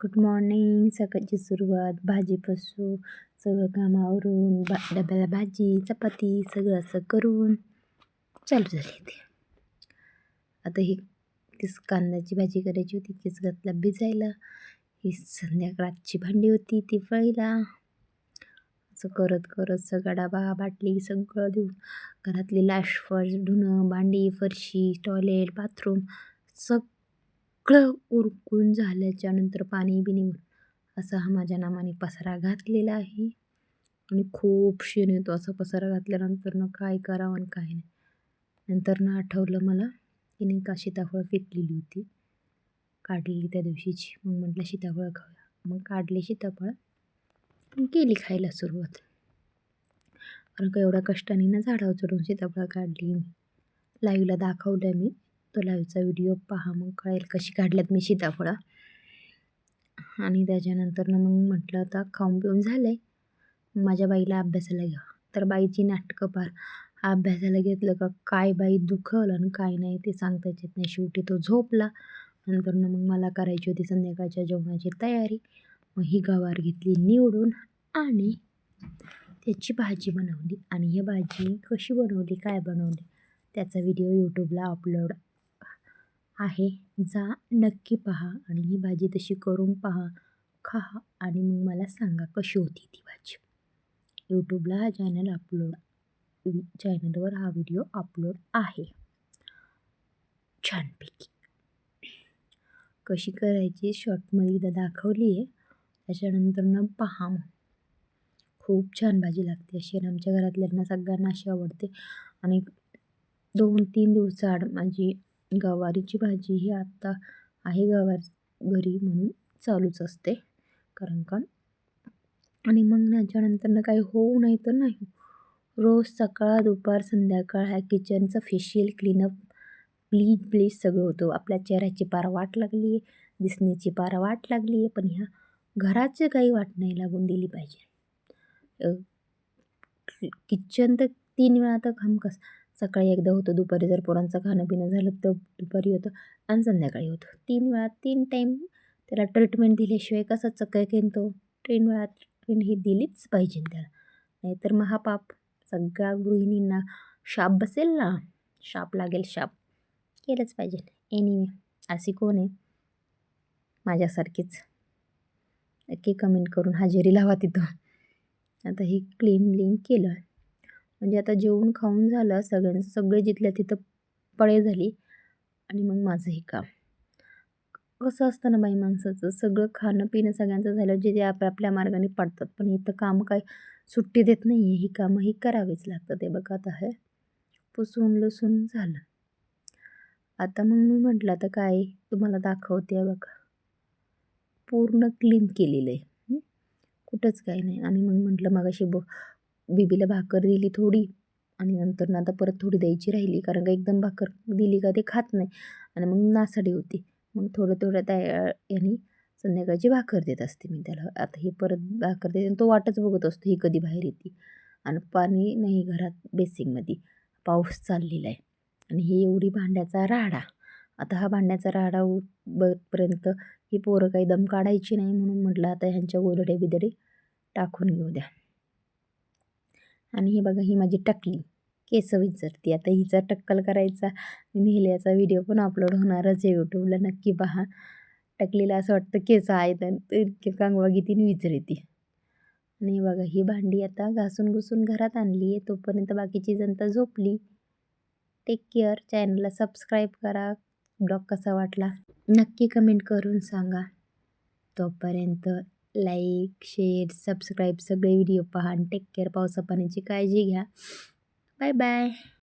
Good morning. सकाळची सुरुवात भाजीपासून सगळं काम आवरून डब्याला भाजी चपाती सगळं असं करून चालू झाली ते. आता ही कांद्याची भाजी करायची होती, किस घातला भिजायला. ही संध्याकाळची भांडी होती ती फळीला. असं करत करत सगळा डबा बाटली सगळं देऊन घरातली लाश फर्श धुणं भांडी फरशी टॉयलेट बाथरूम सगळं उरकून झाल्याच्या नंतर पाणी बिनी असा हा माझ्या नामाने पसारा घातलेला आहे. आणि खूप शेण येतो असा पसारा घातल्यानंतर काय करावं आणि काय नाही. नंतर आठवलं मला की नाही का सीताफळ पिकलेली होती काढलेली त्या दिवशीची. मग म्हटलं सीताफळ खाऊया. मग काढले सीताफळ केली खायला सुरुवात. कारण का एवढ्या कष्टाने ना झाडावर चढून सीताफळ काढली. लाईव्हला दाखवलं मी, तो लाईव्हचा व्हिडिओ पहा मग कळेल कशी काढल्यात मी सीताफळं. आणि त्याच्यानंतर मग म्हटलं आता खाऊन पिऊन झालं आहे, माझ्या बाईला अभ्यासाला घ्या. तर बाईची नाटकं पार. अभ्यासाला घेतलं का काय बाई दुखलं आणि काय नाही ते सांगता येत नाही. शेवटी तो झोपला. नंतर मग मला करायची होती संध्याकाळच्या जेवणाची तयारी. मग ही गवार घेतली निवडून आणि त्याची भाजी बनवली. आणि ही भाजी कशी बनवली काय बनवली त्याचा व्हिडिओ यूट्यूबला अपलोड आहे, जा नक्की पहा. आणि ही भाजी तशी करून पहा, खा आणि मग मला सांगा कशी होती ती भाजी. यूट्यूबला हा चॅनलवर हा व्हिडिओ अपलोड आहे. छानपैकी कशी करायची शॉर्टमध्ये इथं दाखवली आहे. त्याच्यानंतर पहा मग खूप छान भाजी लागते अशी. आणि आमच्या घरातल्यांना सगळ्यांना अशी आवडते. आणि 2-3 दिवसाआड माझी गवारीची भाजी ही आत्ता आहे गवार घरी म्हणून चालूच असते. कारण का आणि मग त्याच्यानंतर काही होऊ नाही तर नाही, रोज सकाळ दुपार संध्याकाळ ह्या किचनचं फेशियल क्लीनअप प्लीज सगळं होतं. आपल्या चेहऱ्याची पार वाट लागली आहे, दिसण्याची पार वाट लागली आहे, पण ह्या घराची काही वाट नाही लागून दिली पाहिजे. किचन तर 3 वेळा तर हमखास. सकाळी एकदा होतं, दुपारी जर पोरांचं खाणं पिणं झालं तर दुपारी होतं आणि संध्याकाळी होतं. 3 वेळा 3 टाईम त्याला ट्रीटमेंट दिल्याशिवाय कसा चकाकेन तो. 3 वेळा ट्रीटमेंट ही दिलीच पाहिजे त्याला, नाहीतर मग हा पाप सगळ्या गृहिणींना शाप बसेल ना, शाप लागेल शाप. केलंच पाहिजे. एनिवे अशी कोण आहे माझ्यासारखीच, नक्की कमेंट करून हजेरी लावा तिथं. आता ही क्लीन केलं म्हणजे आता जेवून खाऊन झालं सगळ्यांचं, सगळे जिथल्या तिथं पळे झाली. आणि मग माझं हे काम कसं असतं ना बाई माणसाचं, सगळं खाणं पिणं सगळ्यांचं झालं जे आपल्या मार्गाने पडतात. पण इथं काम काय सुट्टी देत नाही आहे, ही कामं ही करावीच लागतं. ते बघा आता हे पुसून लसून झालं. आता मग मी म्हटलं आता काय तुम्हाला दाखवते बघा, पूर्ण क्लीन केलेलं आहे, कुठंच काही नाही. आणि मग म्हटलं मगाशी बीबीला भाकर दिली थोडी आणि नंतर आता परत थोडी द्यायची राहिली. कारण का एकदम भाकर दिली का ते खात नाही आणि मग नासाडी होती. मग थोडं त्या याने संध्याकाळची भाकर देत असते मी त्याला. आता ही परत भाकर देते आणि तो वाटच बघत असतो ही कधी बाहेर येते. आणि पाणी नाही घरात बेसिंगमध्ये, पाऊस चाललेला आहे. आणि ही एवढी भांड्याचा राडा. आता हा भांड्याचा राडा पर्यंत ही पोरं काही दम काढायची नाही, म्हणून म्हटलं आता ह्यांच्या गोधडे बिदडे टाकून घेऊ द्या. आणि हे बघा ही माझी टकली केस विंचरती. आता हिचा टक्कल करायचा नेल्याचा व्हिडिओ पण अपलोड होणारच आहे यूट्यूबला, नक्की पहा. टकलीला असं वाटतं केस आहेत आणि कांगवा घेतीन विचारते. आणि बघा ही भांडी आता घासून घुसून घरात आणली आहे. तोपर्यंत बाकीची जनता झोपली. Take care. चॅनलला सबस्क्राईब करा. ब्लॉग कसा वाटला नक्की कमेंट करून सांगा. तोपर्यंत लाईक शेअर सबस्क्राईब सगळे व्हिडिओ पहा आणि टेक केअर. पावसा पाण्याची काळजी घ्या. Bye bye.